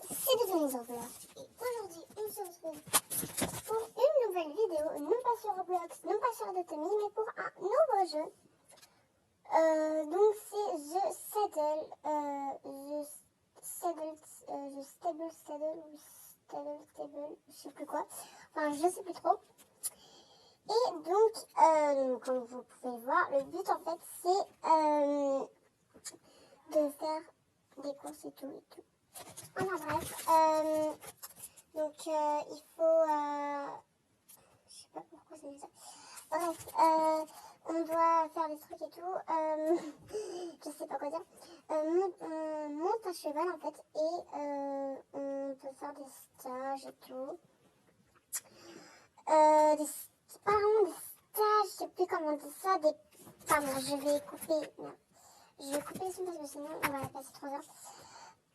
c'est de Denise Roblox. Et aujourd'hui, on se retrouve pour une nouvelle vidéo, non pas sur Roblox, non pas sur Dotemu, mais pour un nouveau jeu. Donc c'est The Saddle, je sais plus quoi. Enfin, je sais plus trop. Et donc, comme vous pouvez voir, le but en fait, c'est de faire des courses et tout. Enfin bref, donc il faut, je sais pas pourquoi c'est ça. Bref, on doit faire des trucs et tout. Je sais pas quoi dire. On monte un cheval en fait et on peut faire des stages et tout. Pas vraiment des stages, je sais plus comment on dit ça. Pardon, je vais couper. Non. Je vais couper le son parce que sinon on va passer 3 heures.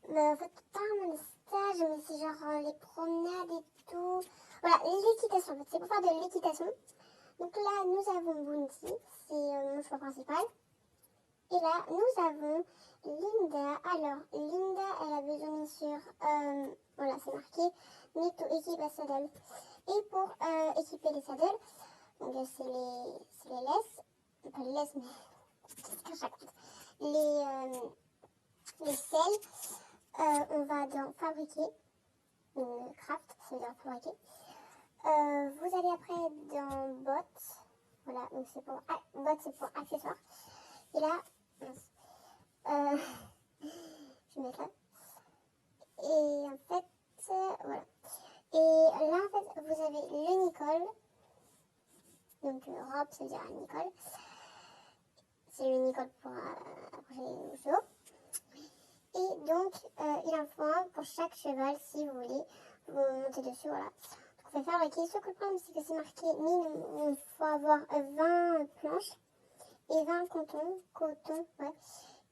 En fait, pas vraiment des stages, mais c'est genre les promenades et tout. Voilà, l'équitation en fait, c'est pour faire de l'équitation. Donc là, nous avons Bounty, c'est mon choix principal. Et là, nous avons Linda. Alors, Linda, elle a besoin bien sûr, voilà, c'est marqué, need to equip a saddle. Et pour équiper les saddles, donc c'est les laisses, pas les laisses, mais qu'est-ce que je raconte, les selles, on va dans fabriquer, craft, ça veut dire fabriquer. Vous allez après dans bot, voilà, donc c'est pour bot, c'est pour accessoires. Et là, je vais mettre là. Et en fait, voilà. Et là, en fait, vous avez le Nicole. Donc, robe, ça veut dire Nicole. C'est le Nicole pour accrocher aux chevaux. Et donc, il en faut un pour chaque cheval, si vous voulez. Vous montez dessus, voilà. Donc, on va fabriquer. Ce que le problème, c'est que c'est marqué il faut avoir 20 planches et 20 coton, ouais.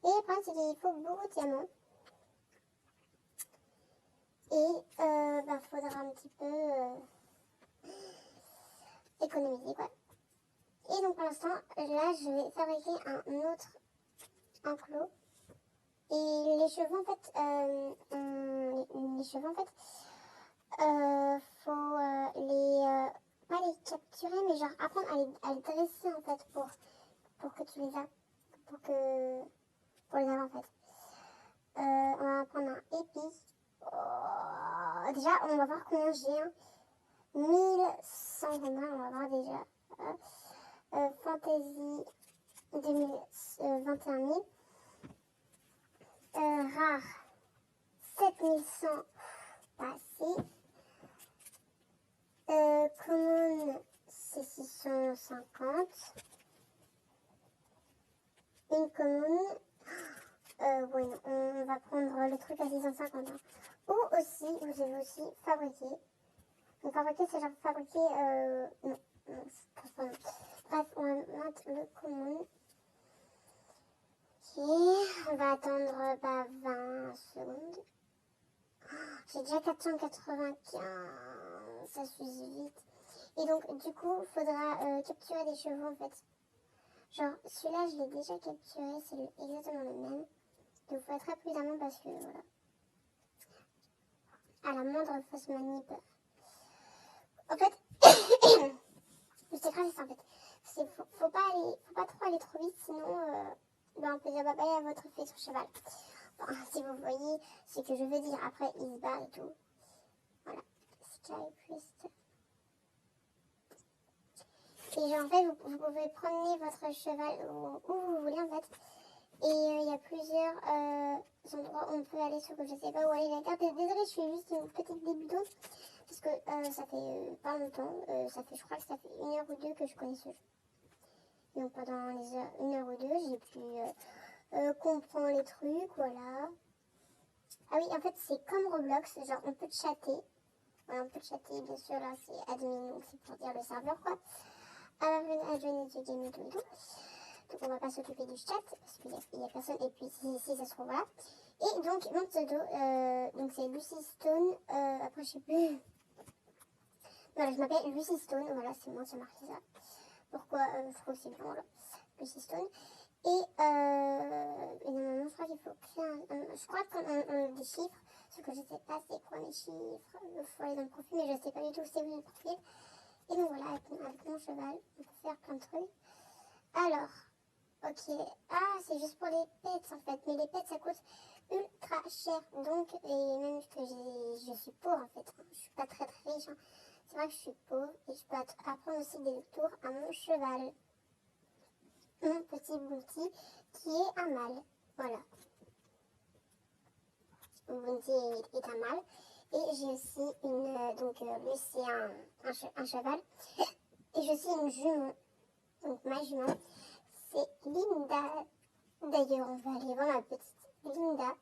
Et le problème, c'est qu'il faut beaucoup de diamants. Et faudra un petit peu économiser, quoi. Et donc pour l'instant, là, je vais fabriquer un autre enclos. Et les chevaux, en fait, faut pas les capturer, mais genre apprendre à les dresser, en fait, pour que tu les as, pour les avoir, en fait. On va prendre un épi. Oh, déjà, on va voir combien j'ai, hein. 1100 combien, on va voir déjà. Fantasy 2021 000. Rare 7100 passé. Commune c'est 650. Une commune. Oui, on va prendre le truc à 650. Hein. Ou aussi, vous avez aussi fabriqué. Donc fabriquer, c'est genre fabriquer. Non, c'est pas non. Bref, on va mettre le commune. Ok, on va attendre 20 secondes. J'ai déjà 495, ça s'use vite. Et donc, du coup, il faudra capturer des chevaux en fait. Genre, celui-là, je l'ai déjà capturé, c'est exactement le même. Donc, il faut être très prudemment parce que, voilà. À la moindre fausse manip. En fait, le secret, c'est ça en fait. Faut pas trop aller trop vite, sinon, on peut dire bye bye à votre futur cheval. Enfin, si vous voyez ce que je veux dire, après, il se barre et tout. Voilà. Sky Priest. Et genre, en fait, vous pouvez promener votre cheval où vous voulez, en fait. Et il y a plusieurs endroits où on peut aller, sur que je sais pas où aller la carte. Désolée, je suis juste une petite débutante. Parce que ça fait pas longtemps. Je crois que ça fait 1 heure ou 2 que je connais ce jeu. Et donc pendant les 1 heure ou 2, j'ai pu comprendre les trucs, voilà. Ah oui, en fait, c'est comme Roblox. Genre, on peut chatter. Voilà, on peut chatter, bien sûr, là, c'est admin, donc c'est pour dire le serveur, quoi. À joindre du game et tout. Donc on va pas s'occuper du chat parce qu'il y a personne. Et puis si ça se trouve là. Et donc mon pseudo, donc c'est Lucy Stone. Après je sais plus. Voilà, je m'appelle Lucy Stone. Voilà, c'est moi qui ai marqué ça. Pourquoi je trouve que c'est bien, voilà. Lucy Stone. Et normalement, je crois qu'il faut créer je crois qu'on a des chiffres. Ce que je sais pas, c'est quoi mes chiffres. Il faut aller dans le profil, mais je sais pas du tout c'est où le profil. Et donc voilà, avec mon cheval, on peut faire plein de trucs. Alors, ok. Ah, c'est juste pour les pets en fait. Mais les pets, ça coûte ultra cher. Donc, et même que je suis pauvre en fait. Je suis pas très très riche. Hein. C'est vrai que je suis pauvre et je peux apprendre aussi des tours à mon cheval. Mon petit Bounty qui est un mâle. Voilà. Bounty est un mâle. Et j'ai aussi une... donc lui c'est un cheval. Et j'ai aussi une jument. Donc ma jument, c'est Linda. D'ailleurs, on va aller voir ma petite Linda.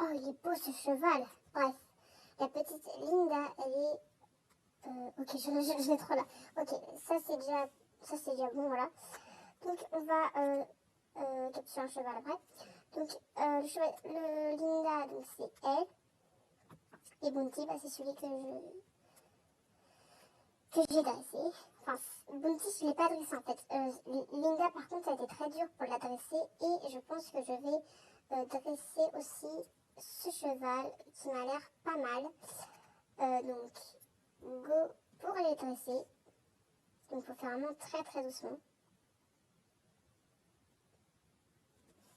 Oh, il est beau ce cheval. Bref, la petite Linda, elle est... ok, je l'ai trop là. Ok, ça c'est déjà bon, voilà. Donc on va capturer un cheval après. Donc le Linda, donc c'est elle. Et Bounty, bah, c'est celui que j'ai dressé. Enfin, Bounty, je ne l'ai pas dressé en fait. Linda, par contre, ça a été très dur pour la dresser. Et je pense que je vais dresser aussi ce cheval qui m'a l'air pas mal. Donc, go pour les dresser. Donc, il faut faire vraiment très très doucement.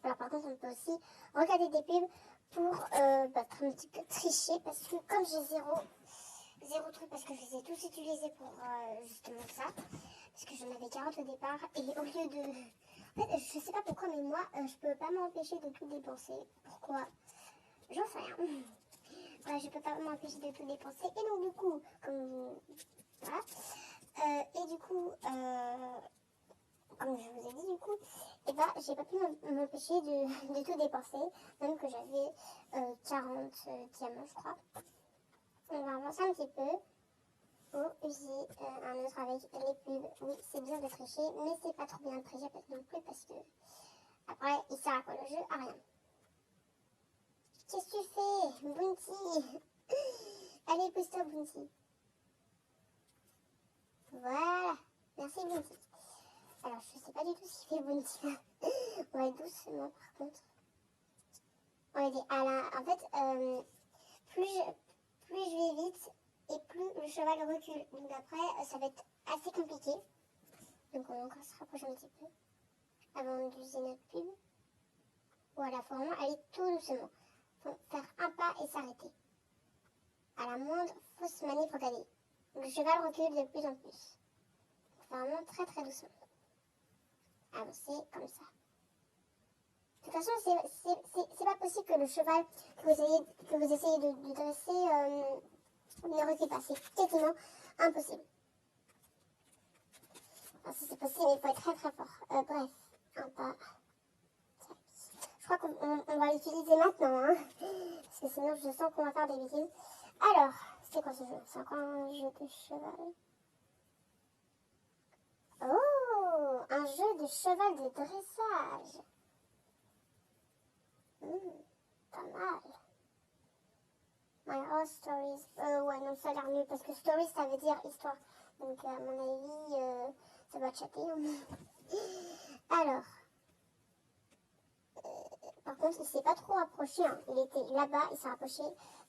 Alors, par contre, on peut aussi regarder des pubs pour un petit peu tricher parce que comme j'ai zéro truc parce que je les ai tous utilisés pour justement ça parce que j'en avais 40 au départ et au lieu de... En fait, je sais pas pourquoi mais moi je peux pas m'empêcher de tout dépenser. Pourquoi? J'en sais rien. Ouais, je peux pas m'empêcher de tout dépenser et donc du coup comme voilà et du coup comme je vous ai dit du coup et bah j'ai pas pu m'empêcher de tout dépenser même que j'avais 40 diamants je crois. On va avancer un petit peu. Oh, j'ai un autre avec les pubs. Oui, c'est bien de tricher, mais c'est pas trop bien de tricher non plus parce que après, il sert à quoi le jeu? À rien. Qu'est-ce que tu fais, Bounty? Allez, pousse-toi, Bounty. Voilà. Merci, Bounty. Alors, je sais pas du tout ce qu'il fait, Bounty. On va aller doucement, par contre. On va aider. En fait, plus je vais vite et plus le cheval recule. Donc après, ça va être assez compliqué. Donc on va encore se rapprocher un petit peu avant d'user notre pub. Voilà, faut vraiment aller tout doucement. Faut faire un pas et s'arrêter. À la moindre fausse manip, regardez. Le cheval recule de plus en plus. Faut vraiment très très doucement. Avancer comme ça. De toute façon, c'est pas possible que le cheval que vous essayez de dresser ne recule pas. C'est quasiment impossible. Enfin, si c'est possible, il faut être très très fort. Bref, un pas. Je crois qu'on va l'utiliser maintenant, hein, parce que sinon je sens qu'on va faire des bêtises. Alors, c'est quoi ce jeu? C'est encore un jeu de cheval. Oh, un jeu de cheval de dressage. Pas mal. My horse stories. Ouais, non, ça a l'air mieux, parce que stories, ça veut dire histoire. Donc, à mon avis, ça va chatter. Hein. Alors, par contre, il s'est pas trop approché. Hein. Il était là-bas, il s'est rapproché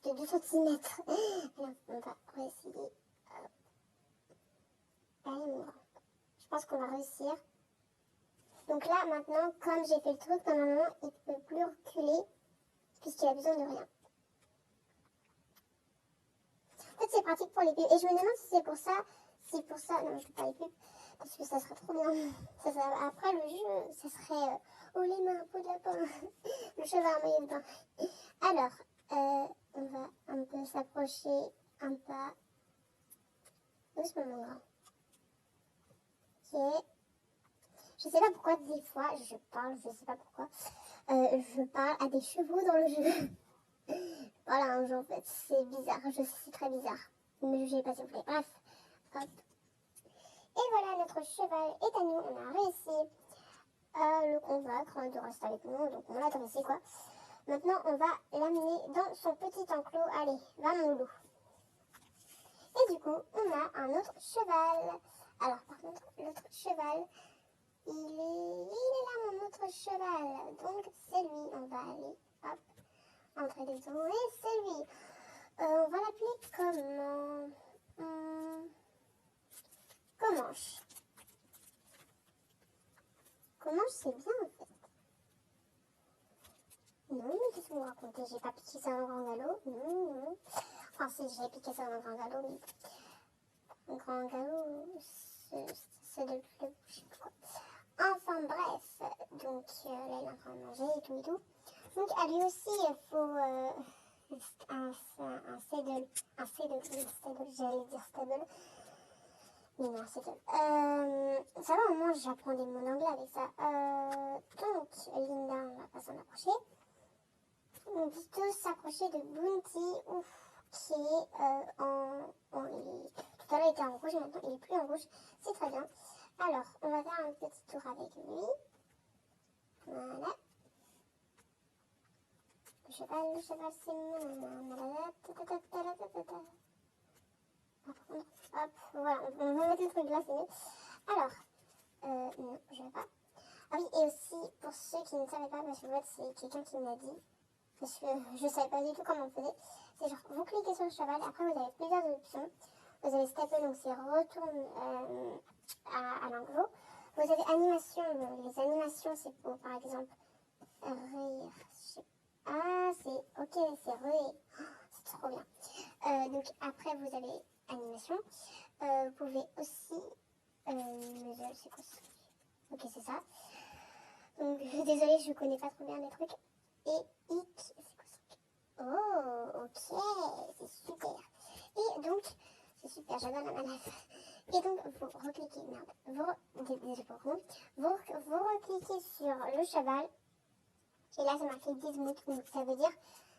de 2 centimètres. Alors, on va essayer. Allez, mon grand. Je pense qu'on va réussir. Donc là, maintenant, comme j'ai fait le truc, normalement, il ne peut plus reculer puisqu'il a besoin de rien. En fait, c'est pratique pour les pubs. Et je me demande si c'est pour ça. Non, je ne fais pas les pubs parce que ça serait trop bien. Après le jeu, ça serait oh les mains, peau de lapin, le cheval en maillot de bain. Alors, on va un peu s'approcher un pas. Doucement, mon grand. Ok. Je sais pas pourquoi des fois je parle, je sais pas pourquoi. Je parle à des chevaux dans le jeu. Voilà, un jeu en fait, c'est bizarre, je sais, c'est très bizarre. Ne me jugez pas s'il vous plaît. Bref, hop. Et voilà, notre cheval est à nous. On a réussi à le convaincre de rester avec nous. Donc on l'a dressé quoi. Maintenant, on va l'amener dans son petit enclos. Allez, va mon loup. Et du coup, on a un autre cheval. Alors par contre, l'autre cheval, il est là mon autre cheval. Donc c'est lui. On va aller, hop, entrer dedans et c'est lui. On va l'appeler comment? Comanche. Comanche, c'est bien en fait. Non, mais qu'est-ce que vous racontez? J'ai pas piqué ça dans un grand galop. Non, non. Enfin, si, j'ai piqué ça dans un grand galop, mais un grand galop, c'est de le je sais plus quoi. Enfin, bref. Donc, là, il est en train de manger et tout et tout. Donc, à lui aussi, il faut un saddle. Un saddle, j'allais dire stable. Mais non, saddle. Ça va, au moins, j'apprends des mots anglais avec ça. Donc, Linda, on va pas s'en approcher. On peut tous s'approcher de Bounty, qui est tout à l'heure il était en rouge, maintenant il est plus en rouge, c'est très bien. Alors, on va faire un petit tour avec lui. Voilà. Le cheval, c'est mon... Hop, voilà, on va mettre le truc là, c'est mieux. Alors, non, je vais pas. Ah oui, et aussi, pour ceux qui ne savaient pas, parce que c'est quelqu'un qui me l'a dit, parce que je ne savais pas du tout comment on faisait. C'est genre, vous cliquez sur le cheval, après vous avez plusieurs options. Vous avez step, donc c'est retourne à l'enclos. Vous avez animation, les animations c'est pour par exemple rire. Ah, c'est ok, c'est rire. Oh, c'est trop bien. Donc après vous avez animation. Vous pouvez aussi. C'est quoi ça? Ok, c'est ça. Donc désolée, je connais pas trop bien les trucs. Et hic, c'est quoi ça? Oh, ok, c'est super. Et donc, c'est super, j'adore la manette. Et donc, vous recliquez, merde, vous recliquez sur le cheval. Et là, c'est marqué Dismount, donc ça veut dire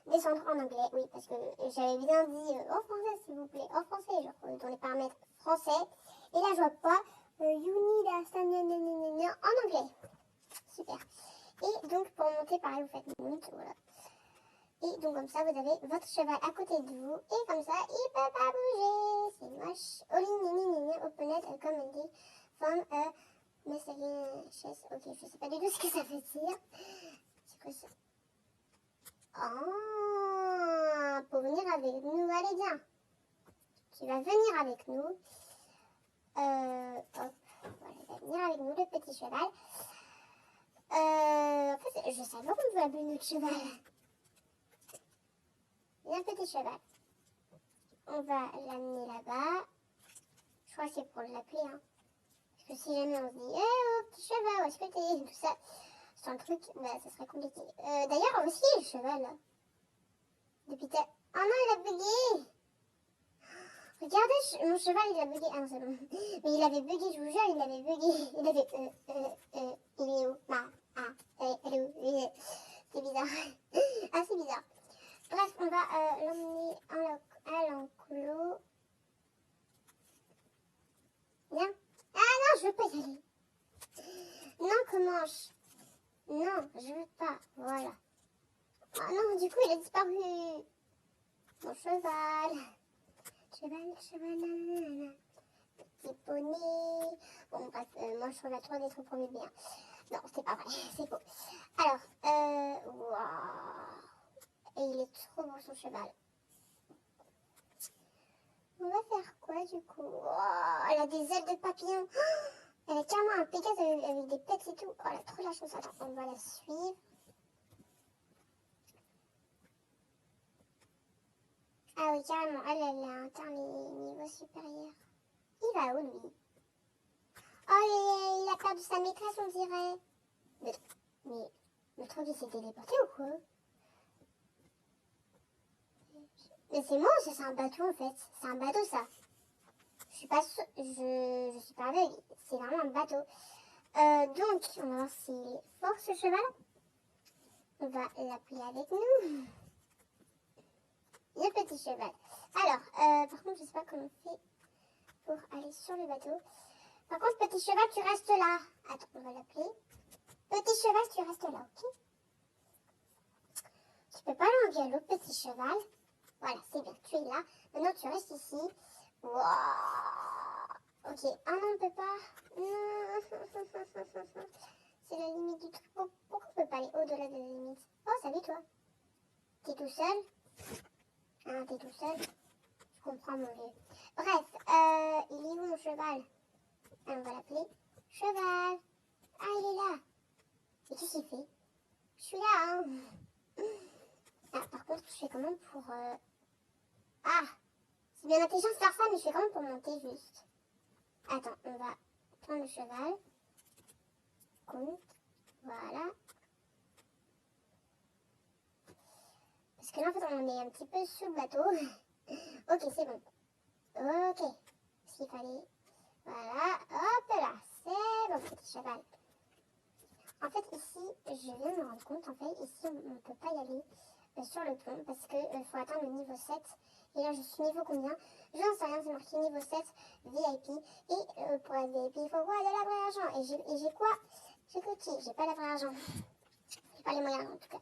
descendre en anglais. Oui, parce que j'avais bien dit en français, s'il vous plaît, en français, genre dans les paramètres français. Et là, je vois pas you need a stand en anglais. Super. Et donc, pour monter, pareil, vous faites mount, voilà. Et donc, comme ça, vous avez votre cheval à côté de vous. Et comme ça, il peut pas bouger. C'est moche. All open it, comme on dit. From a messaging chaise. Ok, je sais pas du tout ce que ça veut dire. C'est quoi ça? Ah, pour venir avec nous. Allez, viens. Tu vas venir avec nous. Hop. Voilà, il va venir avec nous, le petit cheval. En fait, je savais pas qu'on pouvait appeler notre cheval. Un petit cheval. On va l'amener là-bas. Je crois que c'est pour l'appeler. Hein. Parce que si jamais on se dit, oh, petit cheval, où est-ce que t'es? Tout ça, sans le truc, bah, ça serait compliqué. D'ailleurs, aussi, le cheval, là. Depuis ta... Oh non, il a bugué! Regardez, mon cheval, il a bugué. Ah non, c'est bon. Mais il avait bugué, je vous jure, il avait bugué. Il avait, il est où? Elle est où? C'est bizarre. Ah, c'est bizarre. Bref, on va l'emmener à l'enclos. Viens. Ah non, je veux pas y aller. Non, Comanche. Non, je veux pas. Voilà. Ah non, du coup, il a disparu. Mon cheval. Cheval, petit poney. Bon, bref, moi, je trouve la tour des trucs pour mes biens. Non, c'est pas vrai, c'est faux. Alors, waouh. Et il est trop beau, son cheval. On va faire quoi, du coup? Oh, elle a des ailes de papillon. Oh, elle a carrément un Pégase avec des pets et tout. Oh, elle a trop la chance. Attends, on va la suivre. Ah oui, carrément. Elle a atteint les niveaux supérieurs. Il va où, lui? Oh, il a perdu sa maîtresse, on dirait. Mais le truc, il s'est téléporté ou quoi? Mais c'est moi ou c'est un bateau, en fait? C'est un bateau, ça. Je suis pas sûre. Je suis pas aveugle. C'est vraiment un bateau. Donc, on va voir s'il est fort, ce cheval. On va l'appeler avec nous. Le petit cheval. Alors, par contre, je sais pas comment on fait pour aller sur le bateau. Par contre, petit cheval, tu restes là. Attends, on va l'appeler. Petit cheval, tu restes là, ok? Tu peux pas aller en galop, petit cheval. Voilà, c'est bien, tu es là. Maintenant, tu restes ici. Waouh! Ok, ah non, on peut pas. Non, c'est la limite du truc. Pourquoi on peut pas aller au-delà de la limite? Oh, salut toi. T'es tout seul? Ah, t'es tout seul? Je comprends, mon vieux. Bref, il est où mon cheval? Ah, on va l'appeler cheval. Ah, il est là. Et qu'est-ce qu'il fait? Je suis là, hein. Ah, par contre, je fais comment pour... Ah, c'est bien intelligent de faire ça, mais je fais comment pour monter juste? Attends, on va prendre le cheval. Compte. Voilà. Parce que là, en fait, on est un petit peu sous le bateau. Ok, c'est bon. Ok. Ce qu'il fallait. Voilà. Hop là. C'est bon, petit cheval. En fait, ici, je viens de me rendre compte, en fait, ici, on ne peut pas y aller sur le pont parce qu'il faut atteindre le niveau 7. Et là, je suis niveau combien? Je n'en sais rien, c'est marqué niveau 7, VIP. Et pour être VIP, il faut quoi? De la vraie argent. Et j'ai quoi? J'ai Gucci. J'ai pas la vraie argent. J'ai pas les moyens, en tout cas.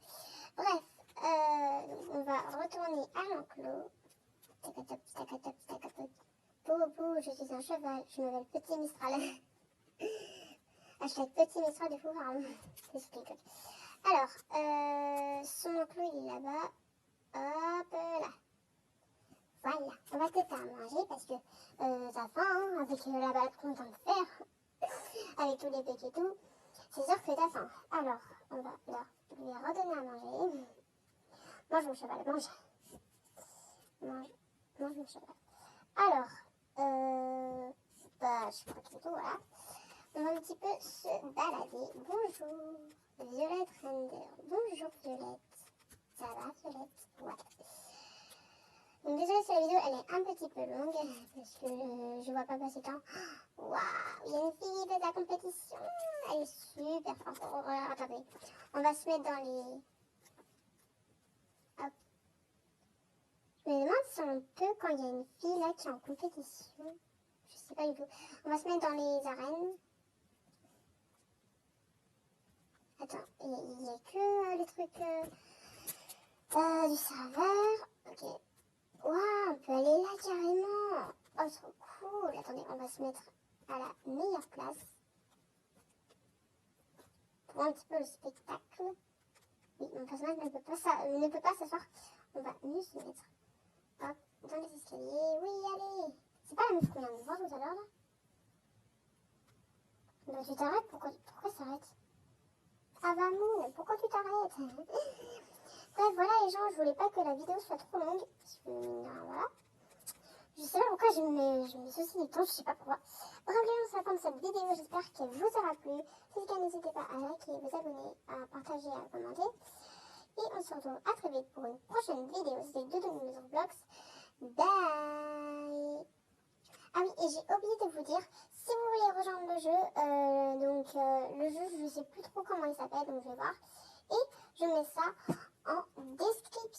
Bref, on va retourner à l'enclos. Tacatop, tacatop, tacatop. Boubou, je suis un cheval. Je m'appelle Petit Mistral. Hashtag Petit Mistral de Foufarm. Alors, son enclos, il est là-bas. Hop là. Voilà. On va te faire à manger parce que t'as faim, hein, avec la balade qu'on vient de faire. Avec tous les petits et tout. C'est sûr que t'as faim. Alors, on va lui redonner à manger. Mange mon cheval, mange. Mange mon cheval. Alors, je crois que c'est tout, voilà. On va un petit peu se balader. Bonjour, Violette Render. Bonjour, Violette. Ça va, Violette? Ouais. Donc, désolée si la vidéo, elle est un petit peu longue, parce que je vois pas passer le temps. Waouh, il y a une fille qui fait de la compétition. Elle est super forte. Oh, attendez, on va se mettre dans les... Hop. Je me demande si on peut, quand il y a une fille là qui est en compétition. Je sais pas du tout. On va se mettre dans les arènes. Attends, il n'y a que les trucs du serveur. Ok. Waouh, on peut aller là carrément. Oh, trop cool. Attendez, on va se mettre à la meilleure place. Pour un petit peu le spectacle. Oui, mon personnage ne peut pas s'asseoir. On va mieux se mettre. Hop, dans les escaliers. Oui, allez. C'est pas la meuf qu'on vient de voir tout à l'heure là? Bah, tu t'arrêtes, pourquoi ça s'arrête? Ah bah Moon, pourquoi tu t'arrêtes? Bref, voilà les gens, je voulais pas que la vidéo soit trop longue. Parce que, voilà. Je sais pas pourquoi je me soucie du temps, je sais pas pourquoi. Bref, les gens, c'est la fin de cette vidéo, j'espère qu'elle vous aura plu. Si c'est le cas, n'hésitez pas à liker, vous abonner, à partager, à commenter. Et on se retrouve à très vite pour une prochaine vidéo. C'était Doudou Maison Vlogs. Bye. Ah oui, et j'ai oublié de vous dire, si vous voulez rejoindre le jeu, le jeu, je ne sais plus trop comment il s'appelle, donc je vais voir. Et je mets ça en description.